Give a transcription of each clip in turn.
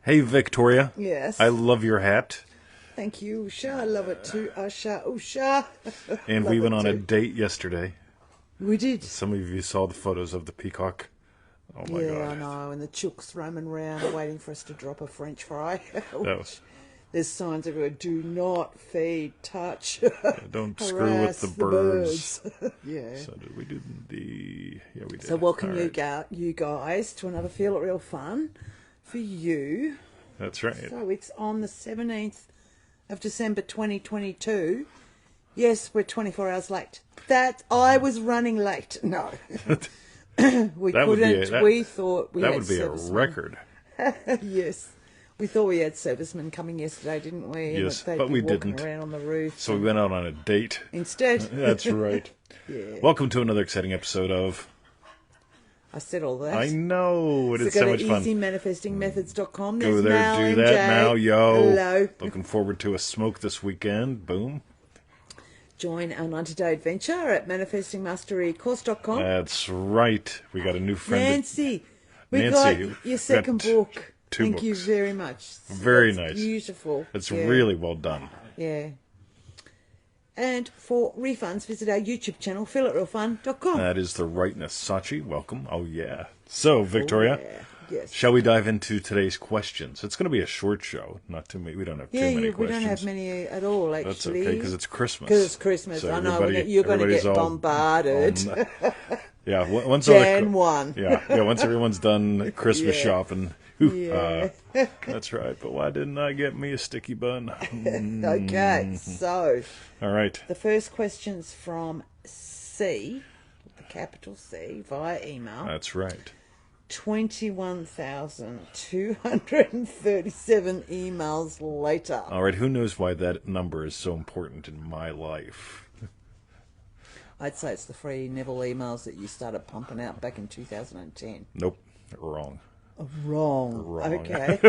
Hey, Victoria. Yes. I love your hat. Thank you, Usha. I love it too, Usha. And Love we went it on a too. date yesterday. We did. Some of you saw the photos of the peacock. Oh my Yeah, I God. know. And the chooks roaming around waiting for us to drop a French fry. That was, There's signs everywhere. Do not feed, touch, don't screw with harass the the birds. birds. Yeah. So did we do the... Yeah, we did. So welcome All you, right. you guys to another Feel It Real Fun for you. That's right. So it's on the 17th of December 2022. Yes, we're 24 hours late. That I was running late. No. We That would be couldn't. We thought we That had would be a servicemen. record. Yes. We thought we had servicemen coming yesterday, didn't we? And Yes, that they'd but be we walking didn't. around on the roof. So we went out on a date. Instead. That's right. Yeah. Welcome to another exciting episode of... I said all that. I know. It is So so go much to fun. easymanifestingmethods.com. Go There's there, Mel do and that Jay. now, yo. Hello. Looking forward to a smoke this weekend. Boom. Join our 90-day adventure at manifestingmasterycourse.com. That's right. We got a new friend. Nancy, we Nancy, got your second got book. two Thank you books. very much. Very That's nice. Beautiful. It's Yeah. really well done. Yeah. And for refunds, visit our YouTube channel, feelitrealfun.com. That is the rightness. Sachi, welcome. Oh, yeah. So, Victoria, Yeah. Yes. shall we dive into today's questions? It's going to be a short show. Not too many. We don't have too many we questions. don't have many at all, actually. That's okay, because it's Christmas. Because it's Christmas. So I know, everybody- you're going to everybody's get all bombarded. Yeah, once all the- Jan 1. Yeah, once everyone's done Christmas Yeah. shopping. Yeah. That's right. But why didn't I get me a sticky bun? Okay, so All right. the first question's from C, the capital C, via email. That's right. 21,237 emails later. All right. Who knows why that number is so important in my life? I'd say it's the free Neville emails that you started pumping out back in 2010. Nope. Wrong. Wrong. Wrong. Okay.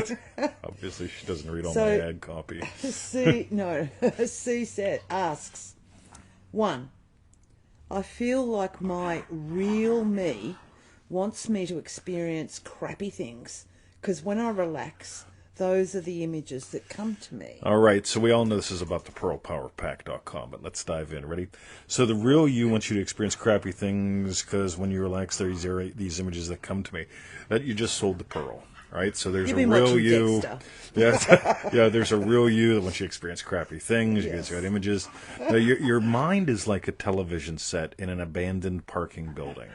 Obviously, she doesn't read all So- my ad copy. C asks, 1. I feel like my real me wants me to experience crappy things because when I relax, those are the images that come to me. All right, so we all know this is about the pearlpowerpack.com, but let's dive in. Ready? So the real you wants you to experience crappy things because when you relax, there's these images that come to me. That you just sold the pearl, right? So there's You've a been real watching you. Dexter. Yeah, there's a real you that wants you to experience crappy things. You Yes. get images. Now, your mind is like a television set in an abandoned parking building,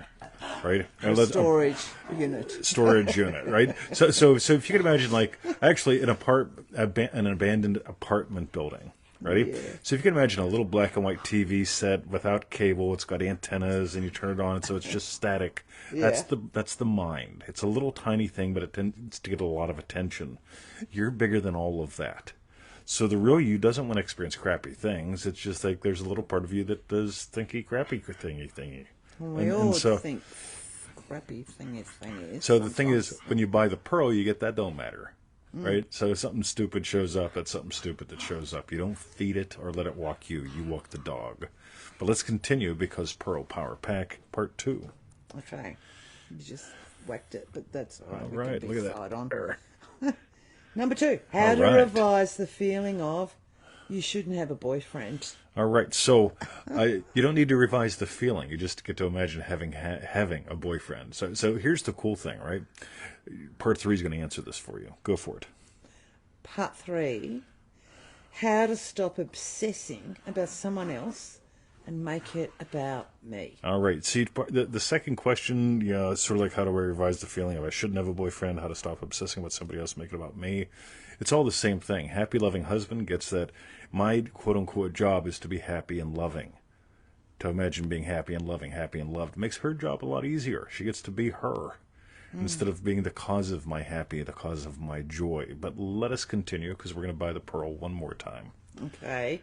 right? A storage unit. Storage unit, right? So if you could imagine, like, actually an abandoned apartment building, ready? Yeah. So if you can imagine a little black and white TV set without cable, it's got antennas, and you turn it on, so it's just static. Yeah. That's the mind. It's a little tiny thing, but it tends to get a lot of attention. You're bigger than all of that. So the real you doesn't want to experience crappy things. It's just like there's a little part of you that does thinky, crappy thingy. We all think crappy thingy. So the thing is, sometimes. when you buy the pearl, you get that don't matter, right? So if something stupid shows up, that's something stupid that shows up. You don't feed it or let it walk you. You walk the dog. But let's continue because Pearl Power Pack Part 2. Okay. You just whacked it, but that's all right. All We right, can look at decide that. on. Number 2. How All to right. revise the feeling of you shouldn't have a boyfriend. All right, so you don't need to revise the feeling. You just get to imagine having a boyfriend. So here's the cool thing, right? Part 3 is going to answer this for you. Go for it. Part 3. How to stop obsessing about someone else and make it about me. All right. See, the second question, sort of like how do I revise the feeling of I shouldn't have a boyfriend, how to stop obsessing about somebody else, make it about me. It's all the same thing. Happy, loving husband gets that my quote-unquote job is to be happy and loving. To imagine being happy and loved makes her job a lot easier. She gets to be her instead of being the cause of my happy, the cause of my joy. But let us continue because we're going to buy the pearl one more time. Okay.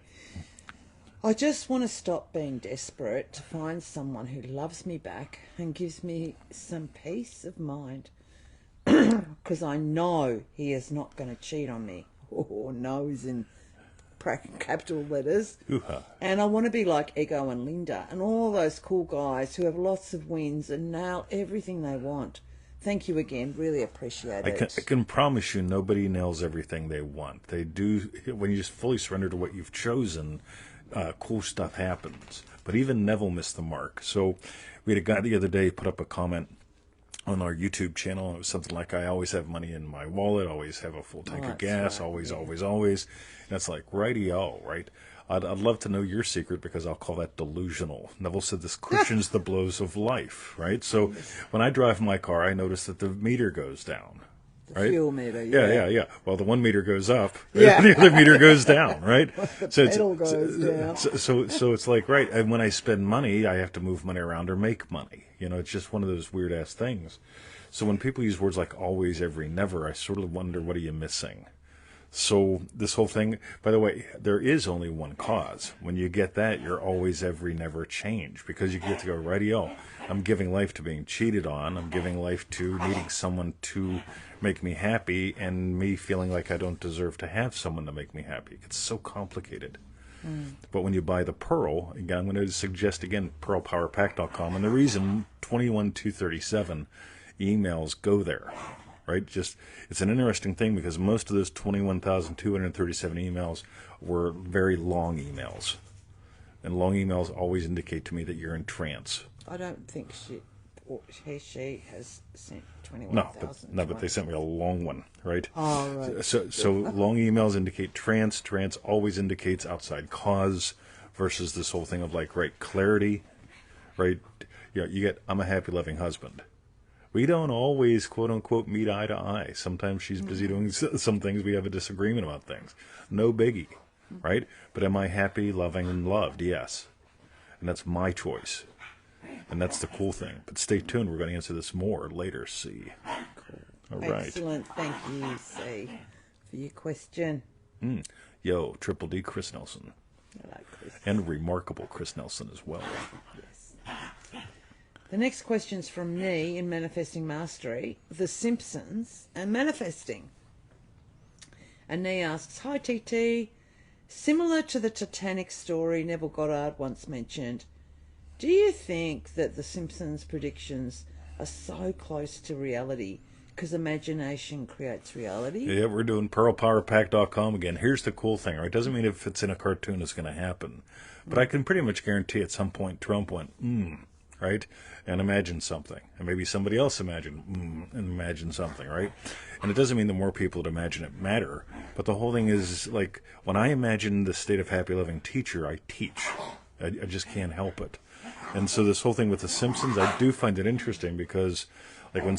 I just want to stop being desperate to find someone who loves me back and gives me some peace of mind. Because I know he is not going to cheat on me. Oh, no is in capital letters. Hoo-ha. And I want to be like Egho and Linda and all those cool guys who have lots of wins and nail everything they want. thank you again. Really appreciate it. I can promise you nobody nails everything they want. They do, when you just fully surrender to what you've chosen, cool stuff happens. But even Neville missed the mark. So we had a guy the other day put up a comment on our YouTube channel. It was something like, I always have money in my wallet, always have a full tank of gas, right, always, yeah. always. And it's like, righty-o, right? I'd love to know your secret because I'll call that delusional. Neville said this cushions the blows of life, right? So when I drive my car, I notice that the meter goes down. The right? fuel meter, Yeah. Well, the 1 meter goes up, Yeah. the other meter goes down, right? The so pedal goes down. So it's like, right, and when I spend money, I have to move money around or make money. You know, it's just one of those weird-ass things. So when people use words like always, every, never, I sort of wonder, what are you missing? So this whole thing, by the way, there is only one cause. When you get that, you're always, every, never change, because you get to go, righty-o, I'm giving life to being cheated on. I'm giving life to needing someone to make me happy, and me feeling like I don't deserve to have someone to make me happy. It's so complicated. But when you buy the Pearl, again, I'm going to suggest again, pearlpowerpack.com, and the reason 21237 emails go there, right? Just, it's an interesting thing because most of those 21,237 emails were very long emails. And long emails always indicate to me that you're in trance. I don't think she has sent 21,000. No, but they sent me a long one, right? Oh, right. So long emails indicate trance. Trance always indicates outside cause versus this whole thing of like, right, clarity, right? You get, I'm a happy, loving husband. We don't always, quote unquote, meet eye to eye. Sometimes she's busy doing some things. We have a disagreement about things. No biggie, right? But am I happy, loving, and loved? Yes. And that's my choice. And that's the cool thing. But stay tuned. We're going to answer this more later, C. Cool. All right. Excellent. Thank you, C, for your question. Yo, Triple D Chris Nelson. I like Chris. And remarkable Chris Nelson as well. Yes. The next question's from Nee in Manifesting Mastery, The Simpsons and Manifesting. And Nee asks, hi TT, similar to the Titanic story Neville Goddard once mentioned, do you think that The Simpsons predictions are so close to reality because imagination creates reality? Yeah, we're doing pearlpowerpack.com again. Here's the cool thing, right? Doesn't mean if it's in a cartoon it's going to happen. But I can pretty much guarantee at some point Trump went, right? And imagine something. And maybe somebody else and imagine something, right? And it doesn't mean the more people that imagine it matter. But the whole thing is, like, when I imagine the state of happy, loving teacher, I teach. I just can't help it. And so this whole thing with The Simpsons, I do find it interesting because, like, when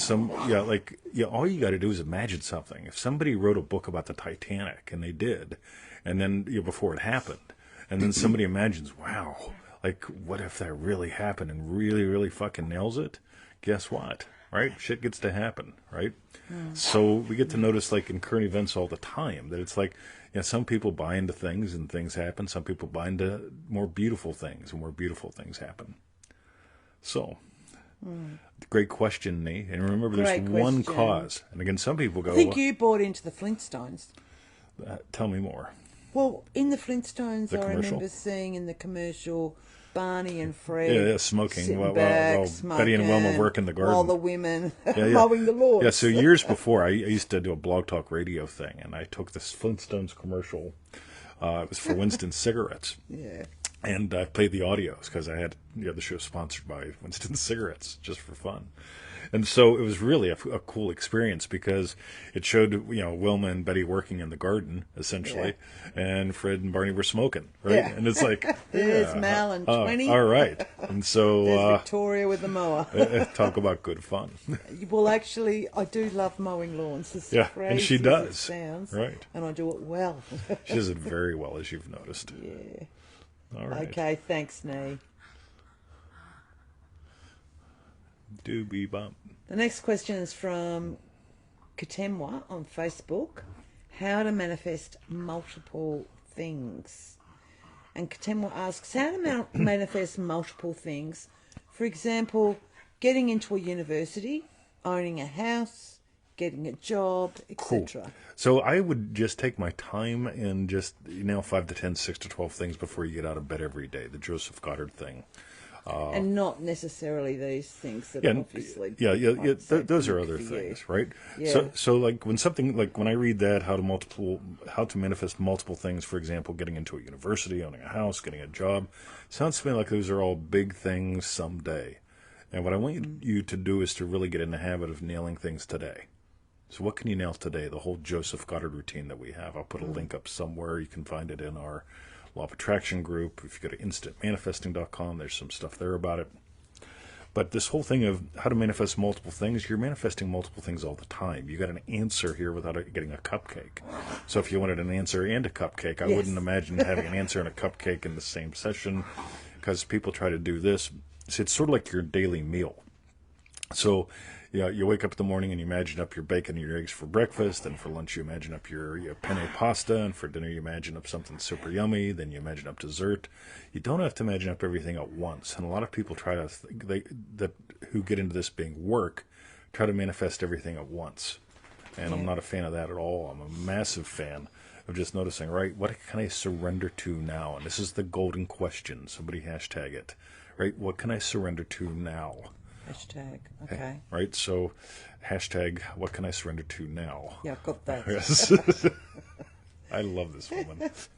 all you got to do is imagine something. If somebody wrote a book about the Titanic, and they did, and then, before it happened, and then somebody imagines, wow, like, what if that really happened and really, really fucking nails it? Guess what? Right? Shit gets to happen, right? So we get to notice, like, in current events all the time, that it's like, some people buy into things and things happen. Some people buy into more beautiful things and more beautiful things happen. So, great question, Nee. And remember, there's one cause. And again, some people go, I think you bought into the Flintstones. Tell me more. Well, in the Flintstones, The I commercial? remember seeing in the commercial Barney and Fred smoking sitting while back, Betty and Wilma smoking, work in the garden. while the women mowing the lawn. Yeah, so years before, I used to do a blog talk radio thing, and I took this Flintstones commercial. It was for Winston cigarettes. Yeah. And I played the audios because I had the show sponsored by Winston cigarettes just for fun. And so it was really a cool experience because it showed, Wilma and Betty working in the garden, essentially, and Fred and Barney were smoking, right? Yeah. And it's like, There's Mal and 20. all right. And so... There's Victoria with the mower. talk about good fun. Well, actually, I do love mowing lawns. As crazy and she as does. It sounds, right. And I do it well. She does it very well, as you've noticed. Yeah. All right. Okay, thanks, Nee. Doobie bump. The next question is from Kutemwa on Facebook. How to manifest multiple things. And Kutemwa asks, how to manifest multiple things? For example, getting into a university, owning a house, getting a job, etc. Cool. So I would just take my time and just 5 to 10, 6 to 12 things before you get out of bed every day. The Joseph Goddard thing. And not necessarily these things that obviously... Those are other things, right? Yeah. So like when I read that, how to manifest multiple things, for example, getting into a university, owning a house, getting a job, sounds to me like those are all big things someday. And what I want you to do is to really get in the habit of nailing things today. So what can you nail today? The whole Joseph Goddard routine that we have. I'll put a link up somewhere. You can find it in our Law of Attraction group. If you go to instantmanifesting.com, there's some stuff there about it. But this whole thing of how to manifest multiple things, you're manifesting multiple things all the time. You got an answer here without getting a cupcake. So if you wanted an answer and a cupcake, I wouldn't imagine having an answer and a cupcake in the same session, because people try to do this. So it's sort of like your daily meal. So you wake up in the morning and you imagine up your bacon and your eggs for breakfast, and for lunch you imagine up your penne pasta, and for dinner you imagine up something super yummy, then you imagine up dessert. You don't have to imagine up everything at once. And a lot of people who get into this being work try to manifest everything at once. And I'm not a fan of that at all. I'm a massive fan of just noticing, right, what can I surrender to now? And this is the golden question. Somebody hashtag it. Right, what can I surrender to now? Hashtag, okay. Right, so hashtag, what can I surrender to now? Yeah, got that. Yes. I love this woman. It's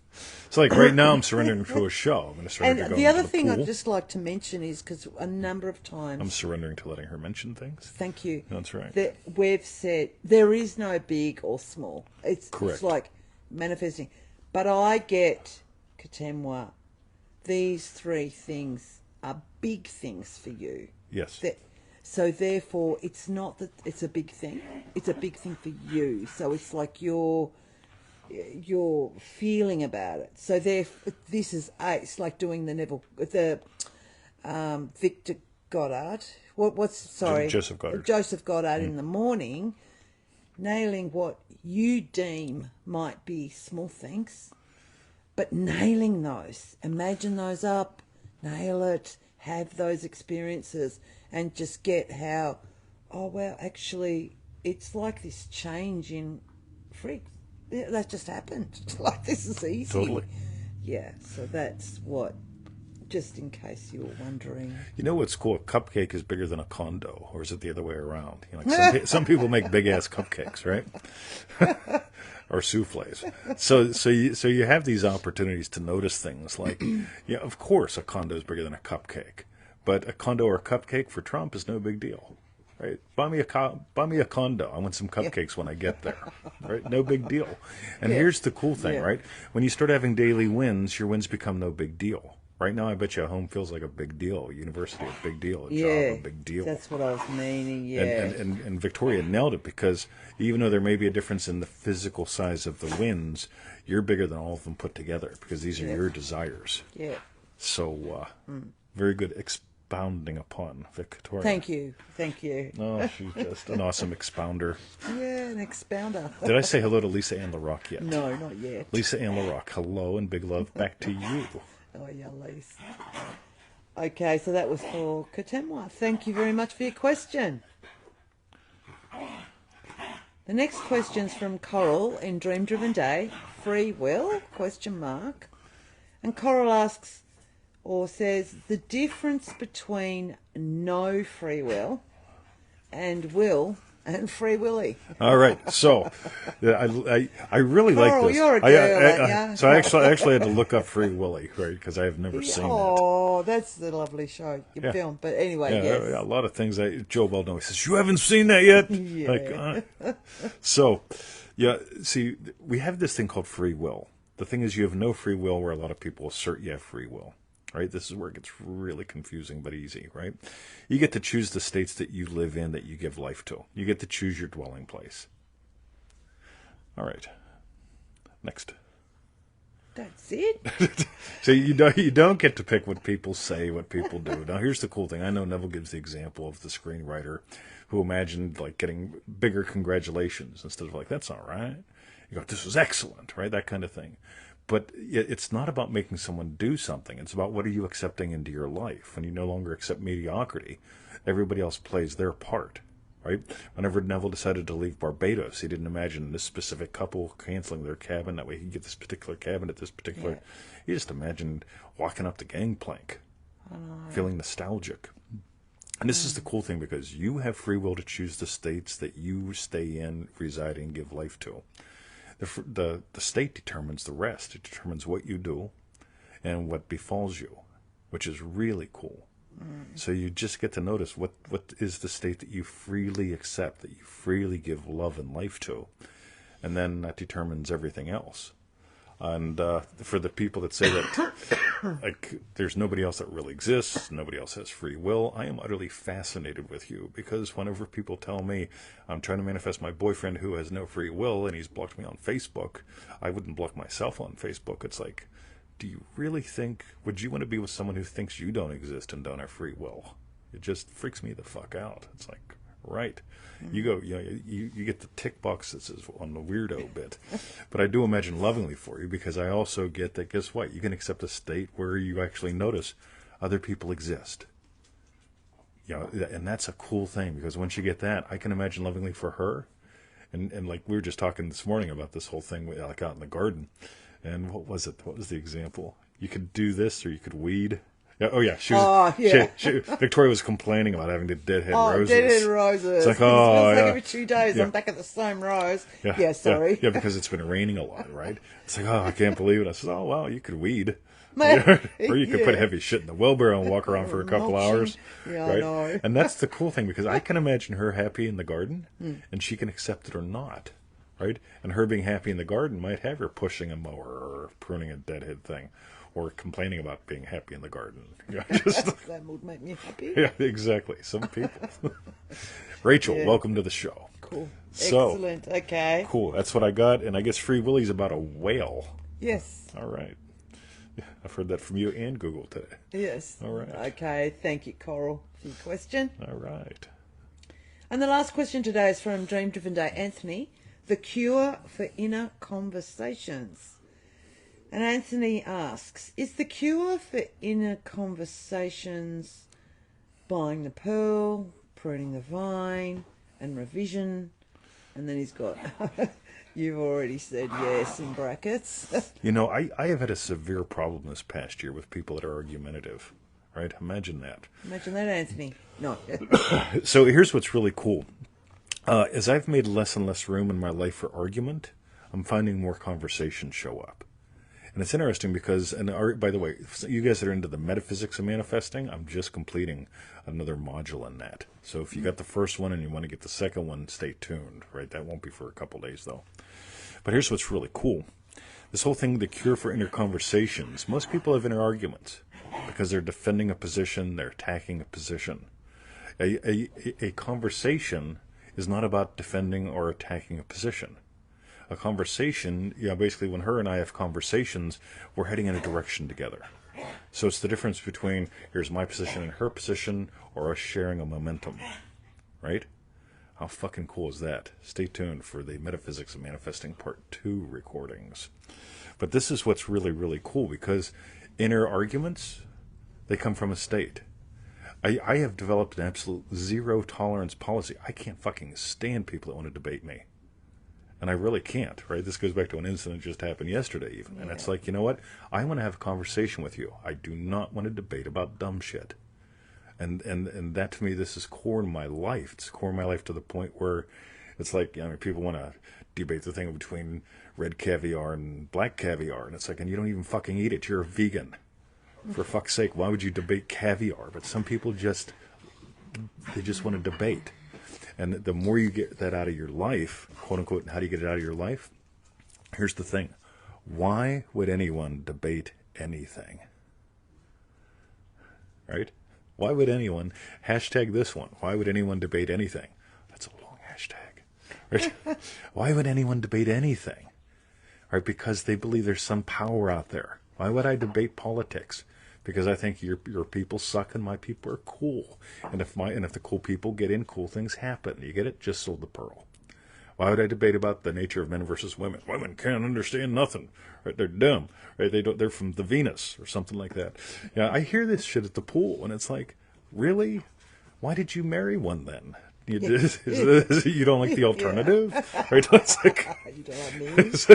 like right now I'm surrendering to a show. I'm going to surrender to going the other to the thing pool. I'd just like to mention is, because a number of times... I'm surrendering to letting her mention things. Thank you. That's right. That we've said there is no big or small. It's like manifesting. But I get, Kutemwa, these three things are big things for you. Yes. So therefore, it's not that it's a big thing. It's a big thing for you. So it's like your feeling about it. So this is it's like doing the Victor Goddard. Joseph Goddard. Joseph Goddard in the morning, nailing what you deem might be small things, but nailing those. Imagine those up, nail it, have those experiences, and just get how, oh, well, actually, it's like this change in freaks. Yeah, that just happened. Like, this is easy. Totally. Yeah, so that's what, just in case you were wondering. You know what's cool? A cupcake is bigger than a condo, or is it the other way around? Like some people make big-ass cupcakes, right? Or souffles. So you have these opportunities to notice things like, of course a condo is bigger than a cupcake, but a condo or a cupcake for Trump is no big deal, right? Buy me a condo. I want some cupcakes when I get there, right? No big deal. And here's the cool thing, right? When you start having daily wins, your wins become no big deal. Right now, I bet you a home feels like a big deal. University, a big deal. A job, a big deal. That's what I was meaning, yeah. And Victoria nailed it, because even though there may be a difference in the physical size of the wins, you're bigger than all of them put together, because these are your desires. Yeah. So, very good expounding upon, Victoria. Thank you. Oh, she's just an awesome expounder. Yeah, an expounder. Did I say hello to Lisa Ann LaRock yet? No, not yet. Lisa Ann LaRock, hello and big love back to you. Oh, yeah, Lisa. Okay, so that was for Kutemwa. Thank you very much for your question. The next question's from Coral in Dream Driven Day. Free will? ? And Coral asks, or says, the difference between no free will and Free Willy. All right, so I really Coral, like this. You're a girl, aren't you? So I actually had to look up Free Willy, right? Because I have never seen that. Oh, that's the lovely show you filmed. But anyway, yes. A lot of things. Joe Baldwin says, "You haven't seen that yet." Yeah. So, see, we have this thing called free will. The thing is, you have no free will, where a lot of people assert you have free will. Right? This is where it gets really confusing, but easy, right? You get to choose the states that you live in, that you give life to. You get to choose your dwelling place. All right. Next. That's it? So you don't get to pick what people say, what people do. Now, here's the cool thing. I know Neville gives the example of the screenwriter who imagined, like, getting bigger congratulations instead of, like, that's all right. You go, this was excellent, right? That kind of thing. But it's not about making someone do something. It's about what are you accepting into your life. When you no longer accept mediocrity, everybody else plays their part, right? Whenever Neville decided to leave Barbados, he didn't imagine this specific couple canceling their cabin. That way he could get this particular cabin at this particular... He just imagined walking up the gangplank, feeling nostalgic. And this is the cool thing, because you have free will to choose the states that you stay in, reside in, give life to. The state determines the rest. It determines what you do and what befalls you, which is really cool. So you just get to notice what is the state that you freely accept, that you freely give love and life to. And then that determines everything else. And for the people that say that like there's nobody else that really exists, nobody else has free will, I am utterly fascinated with you, because whenever people tell me I'm trying to manifest my boyfriend who has no free will and he's blocked me on Facebook, I wouldn't block myself on Facebook. It's like, do you really think, would you want to be with someone who thinks you don't exist and don't have free will? It just freaks me the fuck out. It's like, right. You go, you get the tick box that says on the weirdo bit. But I do imagine lovingly for you, because I also get that, guess what? You can accept a state where you actually notice other people exist. And that's a cool thing, because once you get that, I can imagine lovingly for her. And like we were just talking this morning about this whole thing like out in the garden. And what was it? What was the example? You could do this, or you could weed. Yeah, oh yeah, Victoria was complaining about having to deadhead roses. Deadhead roses. It's like, oh, it's like every 2 days I'm back at the same rose. Sorry. Yeah, because it's been raining a lot, right? It's like, oh, I can't believe it. I said, oh, well, you could weed. Or you could put heavy shit in the wheelbarrow and walk around for a couple hours. Yeah, right? I know. And that's the cool thing, because I can imagine her happy in the garden, and she can accept it or not, right? And her being happy in the garden might have her pushing a mower or pruning a deadhead thing, or complaining about being happy in the garden. That would make me happy. Yeah, exactly. Some people. Rachel, welcome to the show. Cool. So, excellent. Okay. Cool. That's what I got. And I guess Free Willy's about a whale. Yes. All right. I've heard that from you and Google today. Yes. All right. Okay. Thank you, Coral, for your question. All right. And the last question today is from Dream Driven Day Anthony. The cure for inner conversations. And Anthony asks, is the cure for inner conversations buying the pearl, pruning the vine, and revision? And then he's got, you've already said yes in brackets. I have had a severe problem this past year with people that are argumentative, right? Imagine that. Imagine that, Anthony. No. So here's what's really cool. As I've made less and less room in my life for argument, I'm finding more conversations show up. And it's interesting because, by the way, you guys that are into the metaphysics of manifesting, I'm just completing another module in that. So if you got the first one and you want to get the second one, stay tuned, right? That won't be for a couple days, though. But here's what's really cool. This whole thing, the cure for inner conversations, most people have inner arguments because they're defending a position, they're attacking a position. A conversation is not about defending or attacking a position. A conversation, basically when her and I have conversations, we're heading in a direction together. So it's the difference between here's my position and her position, or us sharing a momentum, right? How fucking cool is that? Stay tuned for the Metaphysics of Manifesting Part 2 recordings. But this is what's really, really cool, because inner arguments, they come from a state. I have developed an absolute zero tolerance policy. I can't fucking stand people that want to debate me. And I really can't, right? This goes back to an incident that just happened yesterday even. And it's like, you know what? I want to have a conversation with you. I do not want to debate about dumb shit. And that to me, this is core in my life. It's core in my life to the point where it's like, people want to debate the thing between red caviar and black caviar. And it's like, and you don't even fucking eat it. You're a vegan. For fuck's sake, why would you debate caviar? But some people just want to debate. And the more you get that out of your life, quote unquote, and how do you get it out of your life? Here's the thing. Why would anyone debate anything? Right? Why would anyone, hashtag this one, why would anyone debate anything? That's a long hashtag. Right? Why would anyone debate anything? Right? Because they believe there's some power out there. Why would I debate politics? Because I think your people suck and my people are cool. And if the cool people get in, cool things happen. You get it? Just sold the pearl. Why would I debate about the nature of men versus women? Women can't understand nothing. Right? They're dumb. Right? They're from the Venus or something like that. Yeah, I hear this shit at the pool and it's like, really? Why did you marry one then? You don't like the alternative, right? It's like, You don't have me. it's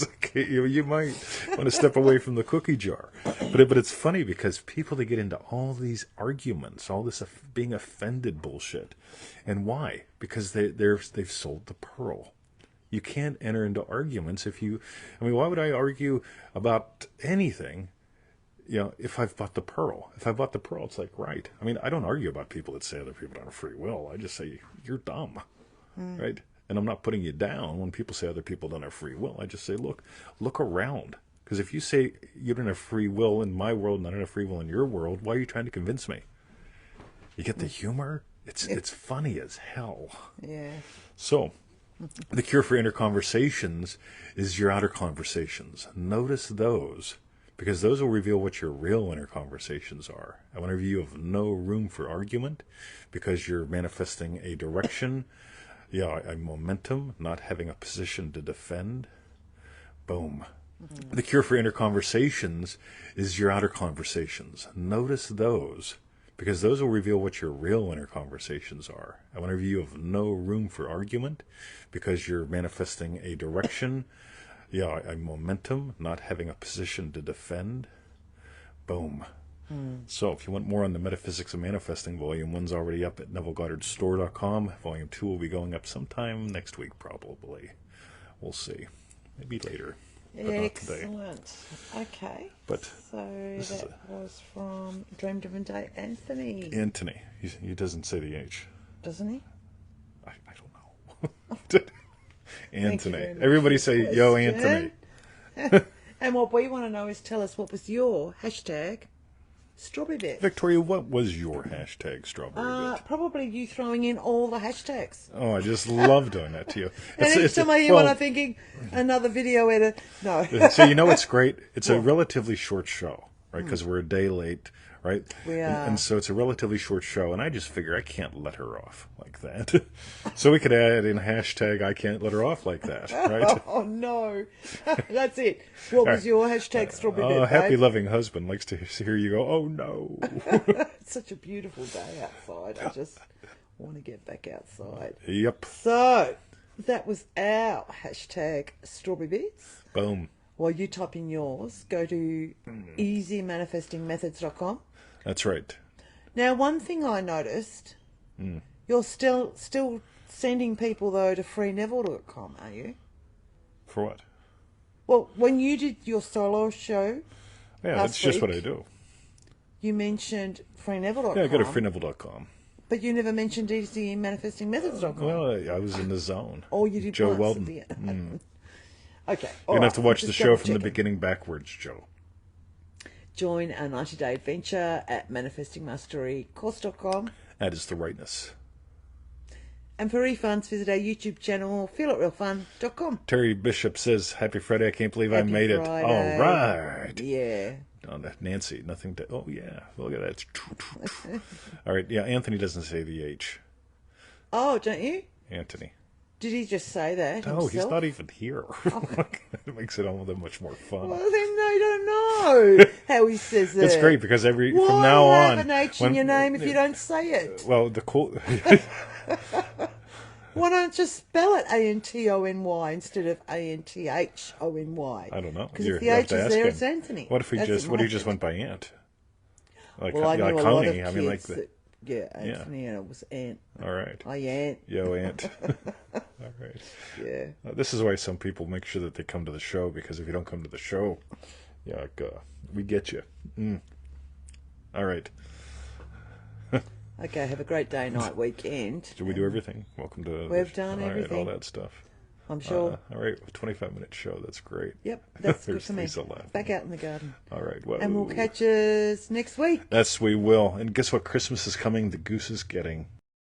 like you might want to step away from the cookie jar. But it's funny because people, they get into all these arguments, all this being offended bullshit. And why? Because they've sold the pearl. You can't enter into arguments why would I argue about anything? If I've bought the pearl. If I bought the pearl, it's like, right. I don't argue about people that say other people don't have free will. I just say, you're dumb, right? And I'm not putting you down when people say other people don't have free will. I just say, look around. Because if you say you don't have free will in my world and I don't have free will in your world, why are you trying to convince me? You get the humor? It's funny as hell. Yeah. So, the cure for inner conversations is your outer conversations. Notice those. Because those will reveal what your real inner conversations are. And whenever you have no room for argument, because you're manifesting a direction, a momentum, not having a position to defend, boom. Mm-hmm. The cure for inner conversations is your outer conversations. Notice those, because those will reveal what your real inner conversations are. And whenever you have no room for argument, because you're manifesting a direction, a momentum, not having a position to defend. Boom. So if you want more on the Metaphysics of Manifesting, Volume 1's already up at NevilleGoddardStore.com. Volume 2 will be going up sometime next week, probably. We'll see. Maybe later. But not today. Excellent. Okay. But so that was from Dream Driven Day, Anthony. Anthony. He doesn't say the H. Doesn't he? I don't know. Anthony. Everybody say, yo, Anthony. And what we want to know is, tell us, what was your hashtag strawberry bit? Victoria, what was your hashtag strawberry bit? Probably you throwing in all the hashtags. Oh, I just love doing that to you. And each time I hear one, I'm thinking, another video edit. No. So it's great? It's a relatively short show, right? Because we're a day late, right? We are. And so it's a relatively short show, and I just figure I can't let her off like that. So we could add in hashtag I can't let her off like that, right? Oh, no. That's it. What was your hashtag strawberry bit, happy babe? loving husband likes to hear you go, oh, no. It's such a beautiful day outside. I just want to get back outside. Yep. So, that was our hashtag strawberry bits. Boom. While you type in yours, go to easymanifestingmethods.com. That's right. Now, one thing I noticed, you're still sending people, though, to freeneville.com, are you? For what? Well, when you did your solo show that's just what I do. You mentioned freeneville.com. Yeah, go to freeneville.com. But you never mentioned easymanifestingmethods.com. Well, I was in the zone. Oh, you did Joe once Weldon. at the end. Okay. You're going to have to watch the show from the beginning backwards, Joe. Join our 90-day adventure at manifestingmasterycourse.com. That is the rightness. And for refunds, visit our YouTube channel, feelitrealfun.com. Terry Bishop says, happy Friday, I can't believe I made Friday. it. All right. Yeah. Oh, Nancy, nothing to... Oh, yeah. Look at that. All right. Yeah, Anthony doesn't say the H. Oh, don't you? Anthony. Did he just say that No, himself? he's not even here. It makes it all that much more fun. Well, then they don't know how he says it. It's great because from now Why on... have an H in your name if you don't say it? Well, the cool... Why don't you spell it Antony instead of Anthony? I don't know. Because if the H is there, it's Anthony. What if he just went by Ant? Like, well, I knew like a Coney. lot of I mean, kids like Anthony, and it was Ant. All right. Hi, Ant. Yo, Ant. All right. Yeah. This is why some people make sure that they come to the show, because if you don't come to the show, we get you. All right. Okay, have a great day, night, weekend. Did we do everything? Welcome to... We've done everything. All that stuff. I'm sure. All right, 25-minute show. That's great. Yep, that's good There's for me. Lisa laughing. Back out in the garden. All right. Well, And we'll catch us next week. Yes, we will. And guess what? Christmas is coming. The goose is getting.